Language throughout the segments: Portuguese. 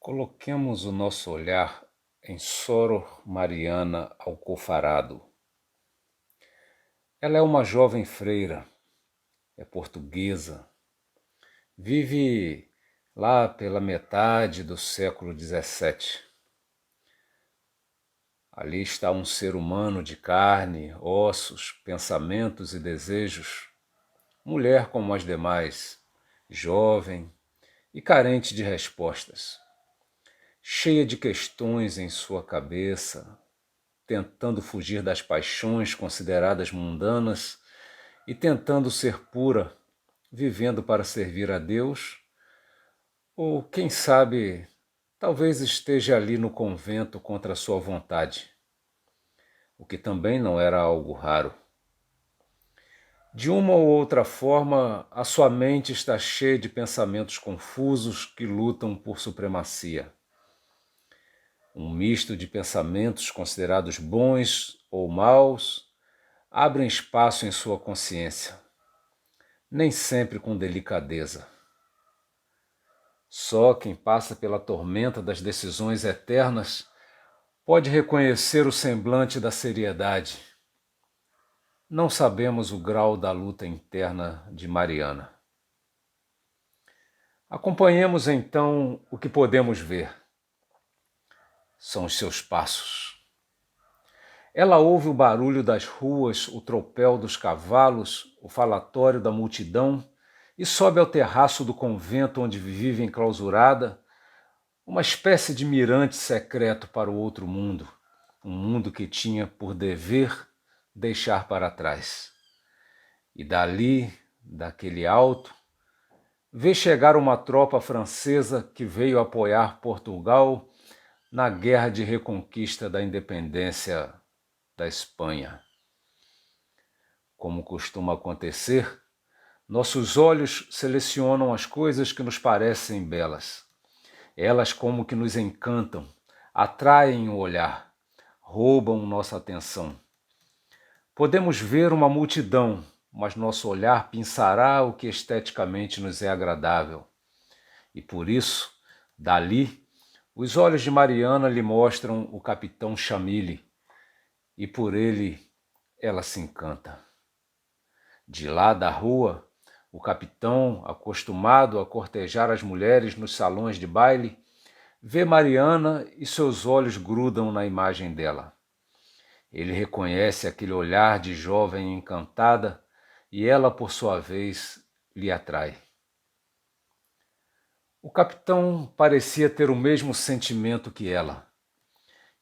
Coloquemos o nosso olhar em Sor Mariana Alcofarado. Ela é uma jovem freira, é portuguesa, vive lá pela metade do século XVII. Ali está um ser humano de carne, ossos, pensamentos e desejos, mulher como as demais, jovem e carente de respostas, cheia de questões em sua cabeça, tentando fugir das paixões consideradas mundanas e tentando ser pura, vivendo para servir a Deus, ou quem sabe, talvez esteja ali no convento contra sua vontade, o que também não era algo raro. De uma ou outra forma, a sua mente está cheia de pensamentos confusos que lutam por supremacia. Um misto de pensamentos considerados bons ou maus abrem espaço em sua consciência, nem sempre com delicadeza. Só quem passa pela tormenta das decisões eternas pode reconhecer o semblante da seriedade. Não sabemos o grau da luta interna de Mariana. Acompanhemos então o que podemos ver. São os seus passos. Ela ouve o barulho das ruas, o tropel dos cavalos, o falatório da multidão e sobe ao terraço do convento onde vive enclausurada, uma espécie de mirante secreto para o outro mundo, um mundo que tinha por dever deixar para trás. E dali, daquele alto, vê chegar uma tropa francesa que veio apoiar Portugal na guerra de reconquista da independência da Espanha. Como costuma acontecer, nossos olhos selecionam as coisas que nos parecem belas. Elas como que nos encantam, atraem o olhar, roubam nossa atenção. Podemos ver uma multidão, mas nosso olhar pensará o que esteticamente nos é agradável. E por isso, dali, os olhos de Mariana lhe mostram o capitão Chamille, e por ele ela se encanta. De lá da rua, o capitão, acostumado a cortejar as mulheres nos salões de baile, vê Mariana e seus olhos grudam na imagem dela. Ele reconhece aquele olhar de jovem encantada e ela, por sua vez, lhe atrai. O capitão parecia ter o mesmo sentimento que ela,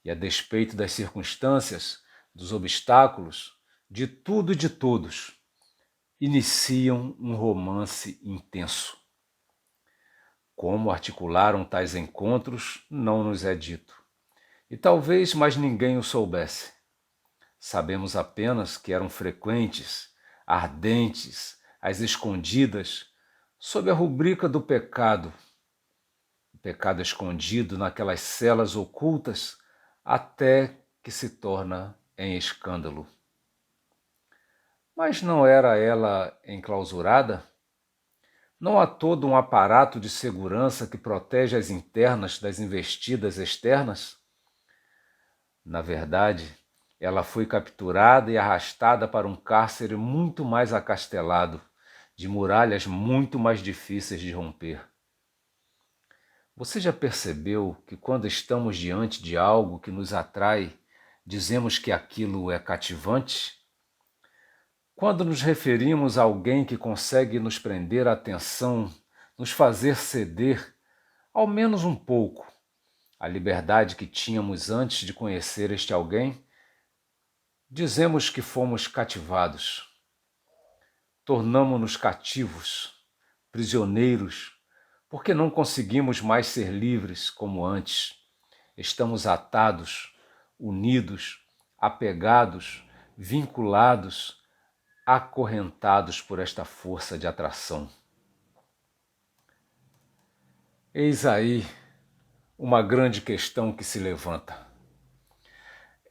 e a despeito das circunstâncias, dos obstáculos, de tudo e de todos, iniciam um romance intenso. Como articularam tais encontros, não nos é dito, e talvez mais ninguém o soubesse. Sabemos apenas que eram frequentes, ardentes, às escondidas, sob a rubrica do pecado, o pecado escondido naquelas celas ocultas até que se torna em escândalo. Mas não era ela enclausurada? Não há todo um aparato de segurança que protege as internas das investidas externas? Na verdade, ela foi capturada e arrastada para um cárcere muito mais acastelado, de muralhas muito mais difíceis de romper. Você já percebeu que quando estamos diante de algo que nos atrai, dizemos que aquilo é cativante? Quando nos referimos a alguém que consegue nos prender a atenção, nos fazer ceder, ao menos um pouco, a liberdade que tínhamos antes de conhecer este alguém, dizemos que fomos cativados. Tornamo-nos cativos, prisioneiros, porque não conseguimos mais ser livres como antes. Estamos atados, unidos, apegados, vinculados, acorrentados por esta força de atração. Eis aí uma grande questão que se levanta.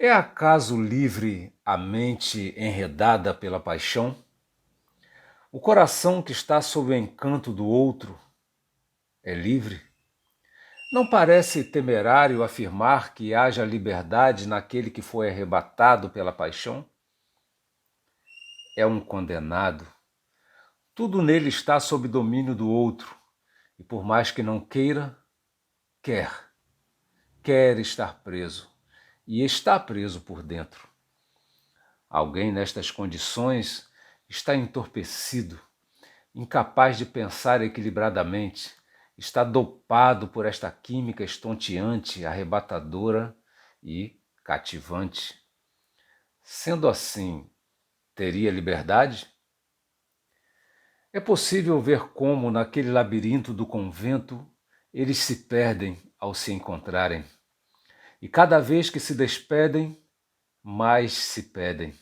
É acaso livre a mente enredada pela paixão? O coração que está sob o encanto do outro é livre? Não parece temerário afirmar que haja liberdade naquele que foi arrebatado pela paixão? É um condenado. Tudo nele está sob domínio do outro, e por mais que não queira, quer estar preso, e está preso por dentro. Alguém nestas condições está entorpecido, incapaz de pensar equilibradamente, está dopado por esta química estonteante, arrebatadora e cativante. Sendo assim, teria liberdade? É possível ver como, naquele labirinto do convento, eles se perdem ao se encontrarem. E cada vez que se despedem, mais se pedem.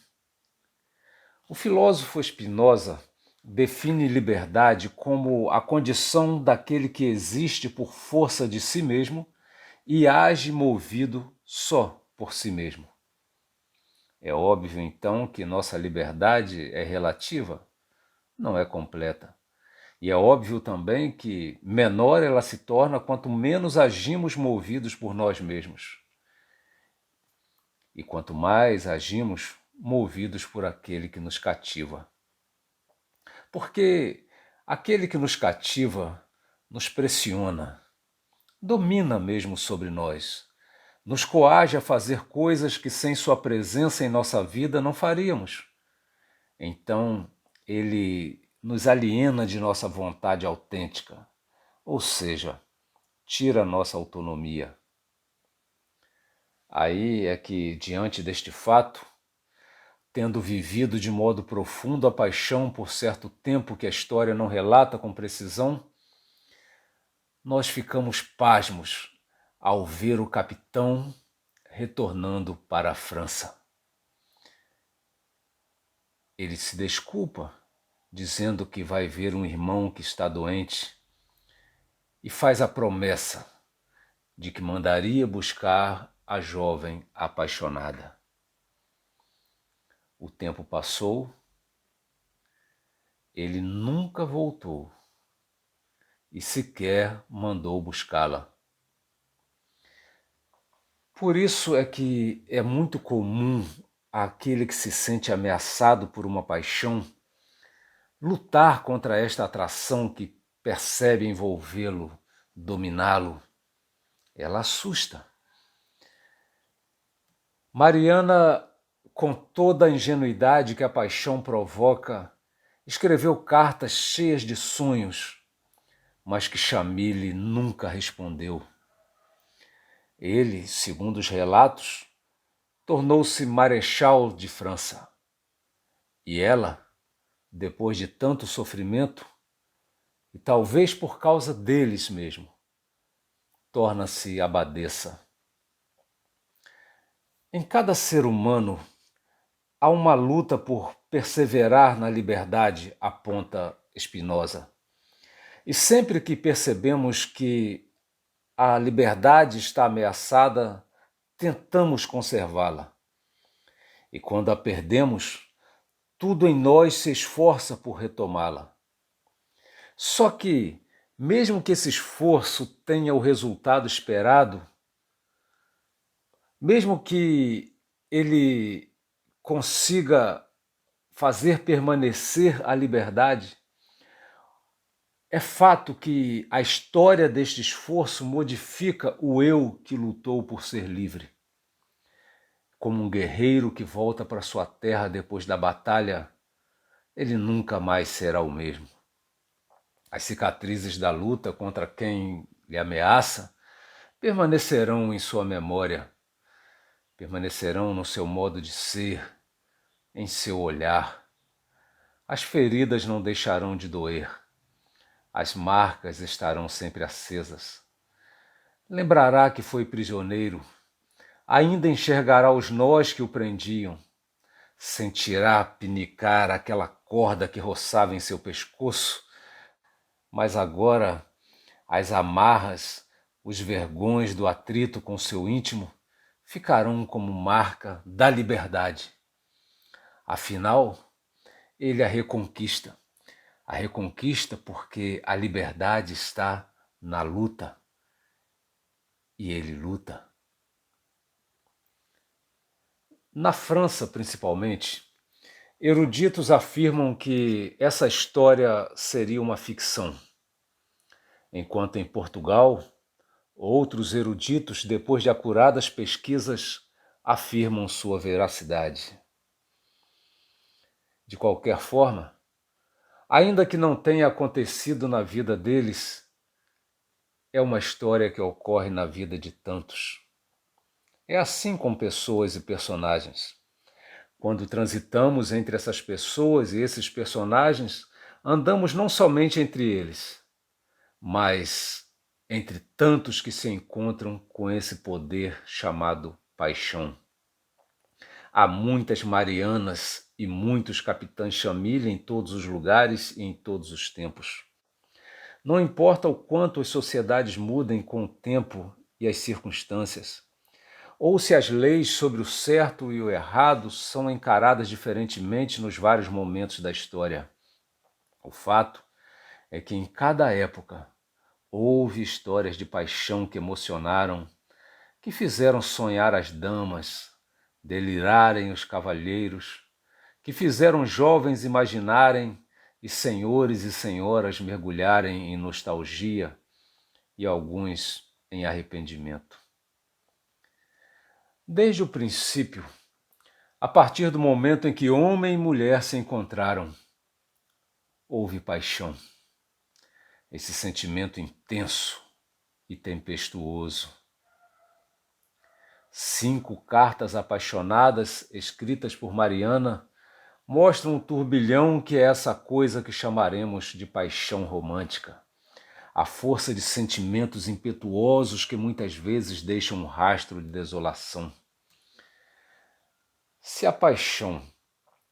O filósofo Spinoza define liberdade como a condição daquele que existe por força de si mesmo e age movido só por si mesmo. É óbvio, então, que nossa liberdade é relativa, não é completa. E é óbvio também que menor ela se torna quanto menos agimos movidos por nós mesmos. E quanto mais agimos movidos por aquele que nos cativa. Porque aquele que nos cativa nos pressiona, domina mesmo sobre nós, nos coage a fazer coisas que sem sua presença em nossa vida não faríamos. Então, ele nos aliena de nossa vontade autêntica, ou seja, tira nossa autonomia. Aí é que, diante deste fato, tendo vivido de modo profundo a paixão por certo tempo que a história não relata com precisão, nós ficamos pasmos ao ver o capitão retornando para a França. Ele se desculpa, dizendo que vai ver um irmão que está doente e faz a promessa de que mandaria buscar a jovem apaixonada. O tempo passou, ele nunca voltou e sequer mandou buscá-la. Por isso é que é muito comum aquele que se sente ameaçado por uma paixão lutar contra esta atração que percebe envolvê-lo, dominá-lo. Ela assusta. Mariana, com toda a ingenuidade que a paixão provoca, escreveu cartas cheias de sonhos, mas que Chamille nunca respondeu. Ele, segundo os relatos, tornou-se marechal de França. E ela, depois de tanto sofrimento, e talvez por causa deles mesmo, torna-se abadesa. Em cada ser humano há uma luta por perseverar na liberdade, aponta Spinoza. E sempre que percebemos que a liberdade está ameaçada, tentamos conservá-la. E quando a perdemos, tudo em nós se esforça por retomá-la. Só que, mesmo que esse esforço tenha o resultado esperado, mesmo que ele consiga fazer permanecer a liberdade, é fato que a história deste esforço modifica o eu que lutou por ser livre. Como um guerreiro que volta para sua terra depois da batalha, ele nunca mais será o mesmo. As cicatrizes da luta contra quem lhe ameaça permanecerão em sua memória, permanecerão no seu modo de ser, em seu olhar. As feridas não deixarão de doer, as marcas estarão sempre acesas. Lembrará que foi prisioneiro, ainda enxergará os nós que o prendiam, sentirá pinicar aquela corda que roçava em seu pescoço, mas agora as amarras, os vergões do atrito com seu íntimo ficarão como marca da liberdade. Afinal, ele a reconquista porque a liberdade está na luta. e ele luta. Na França, principalmente, eruditos afirmam que essa história seria uma ficção, enquanto em Portugal, outros eruditos, depois de acuradas pesquisas, afirmam sua veracidade. De qualquer forma, ainda que não tenha acontecido na vida deles, é uma história que ocorre na vida de tantos. É assim com pessoas e personagens. Quando transitamos entre essas pessoas e esses personagens, andamos não somente entre eles, mas entre tantos que se encontram com esse poder chamado paixão. Há muitas Marianas e muitos Capitães Chamilha em todos os lugares e em todos os tempos. Não importa o quanto as sociedades mudem com o tempo e as circunstâncias, ou se as leis sobre o certo e o errado são encaradas diferentemente nos vários momentos da história. O fato é que em cada época houve histórias de paixão que emocionaram, que fizeram sonhar as damas, delirarem os cavalheiros, que fizeram jovens imaginarem e senhores e senhoras mergulharem em nostalgia e alguns em arrependimento. Desde o princípio, a partir do momento em que homem e mulher se encontraram, houve paixão. Esse sentimento intenso e tempestuoso. 5 cartas apaixonadas escritas por Mariana mostram um turbilhão que é essa coisa que chamaremos de paixão romântica. A força de sentimentos impetuosos que muitas vezes deixam um rastro de desolação. Se a paixão,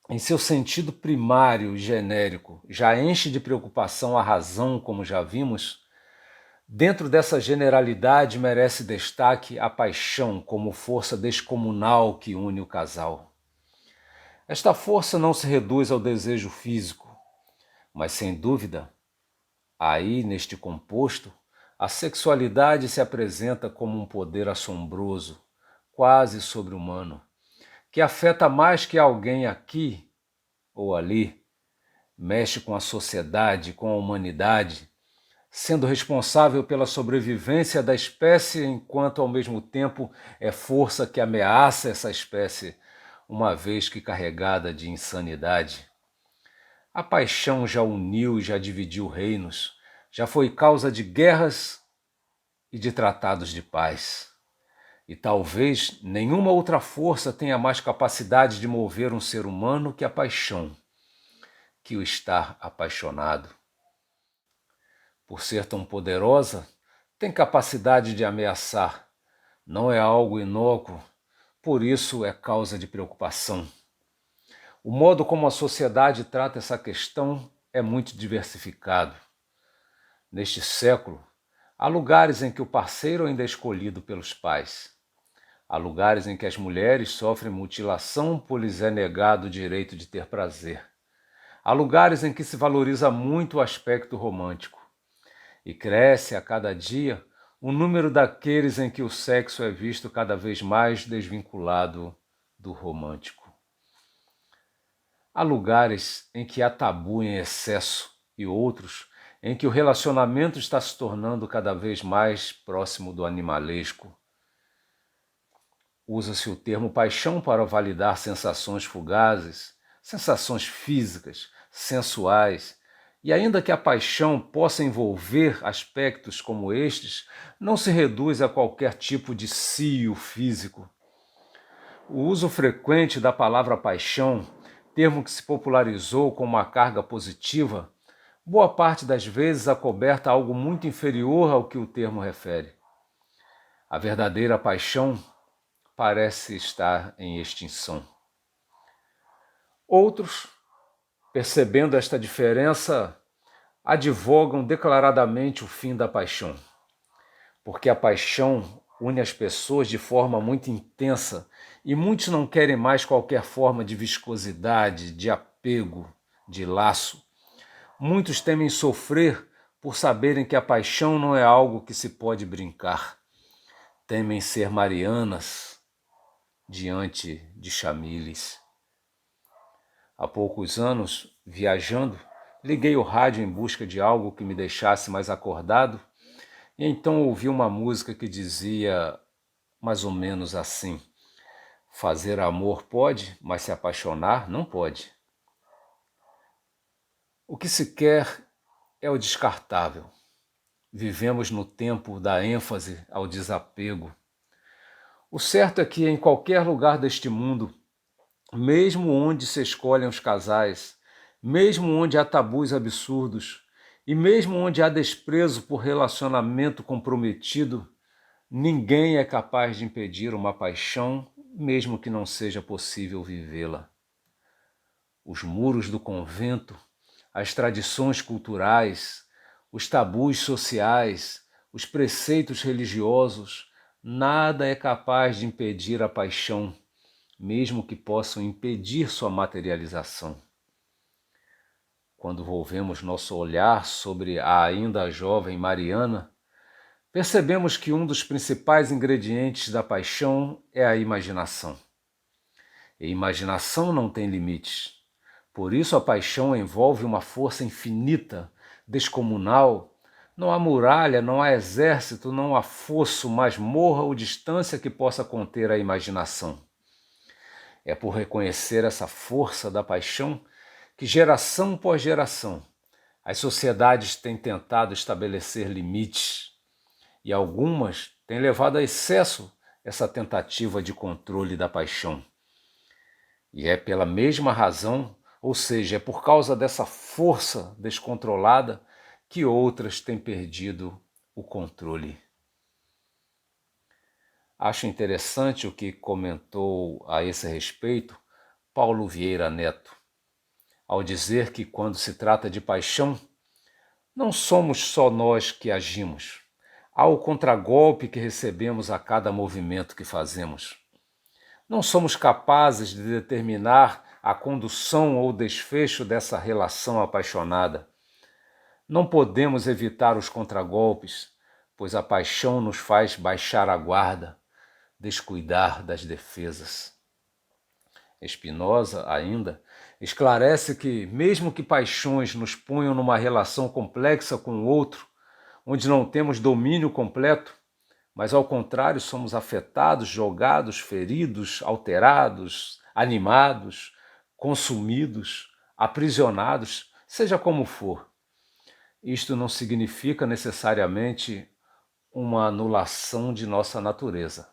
em seu sentido primário e genérico, já enche de preocupação a razão, como já vimos, dentro dessa generalidade merece destaque a paixão como força descomunal que une o casal. Esta força não se reduz ao desejo físico, mas sem dúvida, aí neste composto, a sexualidade se apresenta como um poder assombroso, quase sobre-humano, que afeta mais que alguém aqui ou ali, mexe com a sociedade, com a humanidade, sendo responsável pela sobrevivência da espécie, enquanto ao mesmo tempo é força que ameaça essa espécie, uma vez que carregada de insanidade. A paixão já uniu e já dividiu reinos, já foi causa de guerras e de tratados de paz. E talvez nenhuma outra força tenha mais capacidade de mover um ser humano que a paixão, que o estar apaixonado. Por ser tão poderosa, tem capacidade de ameaçar. Não é algo inócuo, por isso é causa de preocupação. O modo como a sociedade trata essa questão é muito diversificado. Neste século, há lugares em que o parceiro ainda é escolhido pelos pais. Há lugares em que as mulheres sofrem mutilação por lhes é negado o direito de ter prazer. Há lugares em que se valoriza muito o aspecto romântico. E cresce a cada dia o número daqueles em que o sexo é visto cada vez mais desvinculado do romântico. Há lugares em que há tabu em excesso e outros em que o relacionamento está se tornando cada vez mais próximo do animalesco. Usa-se o termo paixão para validar sensações fugazes, sensações físicas, sensuais, e ainda que a paixão possa envolver aspectos como estes, não se reduz a qualquer tipo de cio físico. O uso frequente da palavra paixão, termo que se popularizou com uma carga positiva, boa parte das vezes acoberta algo muito inferior ao que o termo refere. A verdadeira paixão parece estar em extinção. Outros, percebendo esta diferença, advogam declaradamente o fim da paixão, porque a paixão une as pessoas de forma muito intensa e muitos não querem mais qualquer forma de viscosidade, de apego, de laço. Muitos temem sofrer por saberem que a paixão não é algo que se pode brincar. temem ser marianas diante de chamiles. Há poucos anos, viajando, liguei o rádio em busca de algo que me deixasse mais acordado e então ouvi uma música que dizia mais ou menos assim: fazer amor pode, mas se apaixonar não pode. O que se quer é o descartável. Vivemos no tempo da ênfase ao desapego. O certo é que em qualquer lugar deste mundo, mesmo onde se escolhem os casais, mesmo onde há tabus absurdos e mesmo onde há desprezo por relacionamento comprometido, ninguém é capaz de impedir uma paixão, mesmo que não seja possível vivê-la. Os muros do convento, as tradições culturais, os tabus sociais, os preceitos religiosos, nada é capaz de impedir a paixão, mesmo que possam impedir sua materialização. Quando volvemos nosso olhar sobre a ainda jovem Mariana, percebemos que um dos principais ingredientes da paixão é a imaginação. E imaginação não tem limites. Por isso a paixão envolve uma força infinita, descomunal. Não há muralha, não há exército, não há fosso, masmorra ou distância que possa conter a imaginação. É por reconhecer essa força da paixão que, geração após geração, as sociedades têm tentado estabelecer limites e algumas têm levado a excesso essa tentativa de controle da paixão. E é pela mesma razão, ou seja, é por causa dessa força descontrolada que outras têm perdido o controle. Acho interessante o que comentou a esse respeito Paulo Vieira Neto, ao dizer que quando se trata de paixão, não somos só nós que agimos, há o contragolpe que recebemos a cada movimento que fazemos. Não somos capazes de determinar a condução ou desfecho dessa relação apaixonada. Não podemos evitar os contragolpes, pois a paixão nos faz baixar a guarda, descuidar das defesas. Spinoza, ainda, esclarece que, mesmo que paixões nos ponham numa relação complexa com o outro, onde não temos domínio completo, mas ao contrário somos afetados, jogados, feridos, alterados, animados, consumidos, aprisionados, seja como for. Isto não significa necessariamente uma anulação de nossa natureza.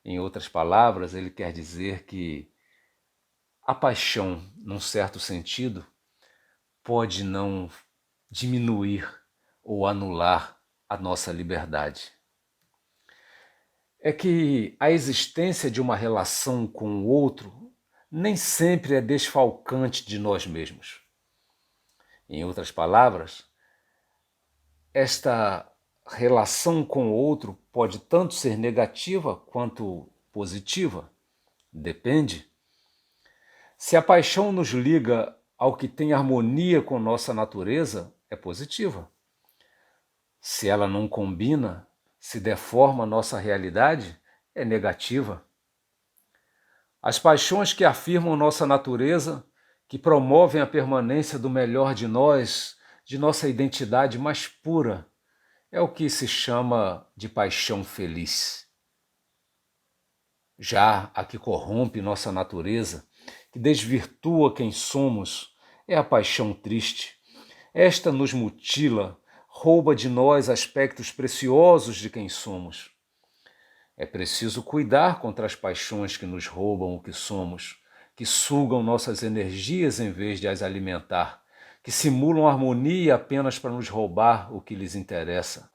Em outras palavras, ele quer dizer que a paixão, num certo sentido, pode não diminuir ou anular a nossa liberdade. É que a existência de uma relação com o outro nem sempre é desfalcante de nós mesmos. Em outras palavras, esta relação com o outro pode tanto ser negativa quanto positiva. Depende. Se a paixão nos liga ao que tem harmonia com nossa natureza, é positiva. Se ela não combina, se deforma nossa realidade, é negativa. As paixões que afirmam nossa natureza, que promovem a permanência do melhor de nós, de nossa identidade mais pura, é o que se chama de paixão feliz. Já a que corrompe nossa natureza, que desvirtua quem somos, é a paixão triste. Esta nos mutila, rouba de nós aspectos preciosos de quem somos. É preciso cuidar contra as paixões que nos roubam o que somos, que sugam nossas energias em vez de as alimentar, que simulam harmonia apenas para nos roubar o que lhes interessa.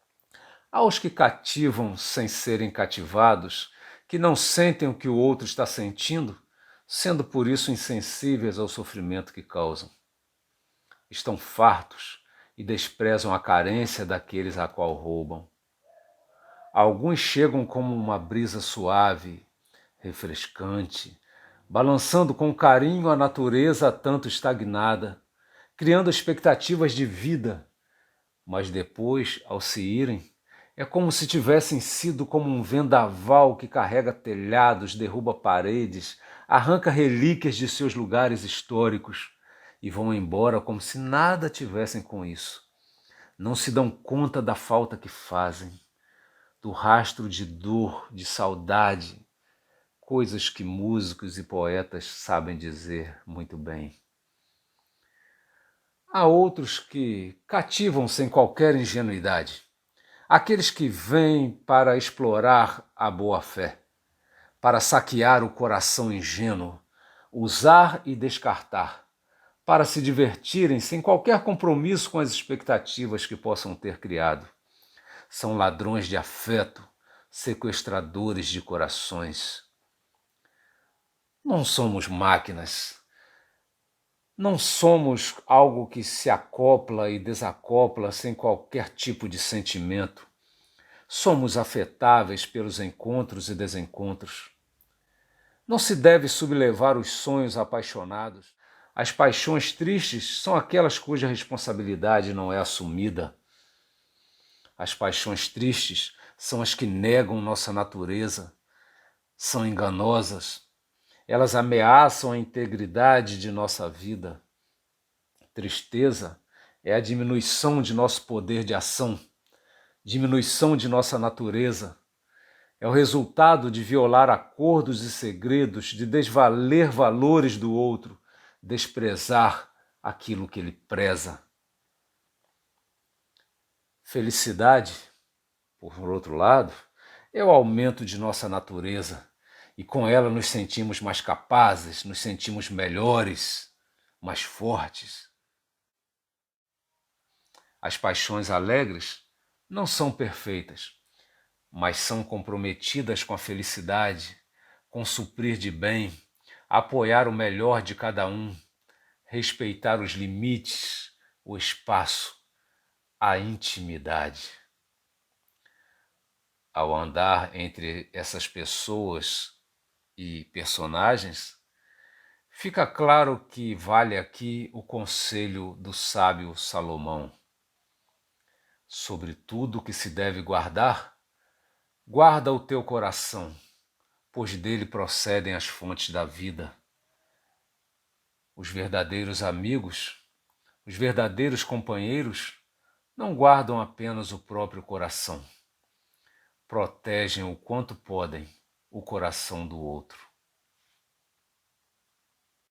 Há os que cativam sem serem cativados, que não sentem o que o outro está sentindo, sendo por isso insensíveis ao sofrimento que causam. Estão fartos e desprezam a carência daqueles a qual roubam. Alguns chegam como uma brisa suave, refrescante, balançando com carinho a natureza tanto estagnada, criando expectativas de vida, mas depois, ao se irem, É como se tivessem sido como um vendaval que carrega telhados, derruba paredes, arranca relíquias de seus lugares históricos e vão embora como se nada tivessem com isso. Não se dão conta da falta que fazem, do rastro de dor, de saudade, coisas que músicos e poetas sabem dizer muito bem. Há outros que cativam sem qualquer ingenuidade, aqueles que vêm para explorar a boa-fé, para saquear o coração ingênuo, usar e descartar, para se divertirem sem qualquer compromisso com as expectativas que possam ter criado. São ladrões de afeto, sequestradores de corações. Não somos máquinas. Não somos algo que se acopla e desacopla sem qualquer tipo de sentimento. Somos afetáveis pelos encontros e desencontros. Não se deve sublevar os sonhos apaixonados. As paixões tristes são aquelas cuja responsabilidade não é assumida. As paixões tristes são as que negam nossa natureza, são enganosas. Elas ameaçam a integridade de nossa vida. Tristeza é a diminuição de nosso poder de ação, diminuição de nossa natureza. É o resultado de violar acordos e segredos, de desvaler valores do outro, desprezar aquilo que ele preza. Felicidade, por outro lado, é o aumento de nossa natureza e com ela nos sentimos mais capazes, nos sentimos melhores, mais fortes. As paixões alegres não são perfeitas, mas são comprometidas com a felicidade, com suprir de bem, apoiar o melhor de cada um, respeitar os limites, o espaço, a intimidade. Ao andar entre essas pessoas e personagens, fica claro que vale aqui o conselho do sábio Salomão. Sobre tudo que se deve guardar, guarda o teu coração, pois dele procedem as fontes da vida. Os verdadeiros amigos, os verdadeiros companheiros, não guardam apenas o próprio coração, protegem o quanto podem o coração do outro.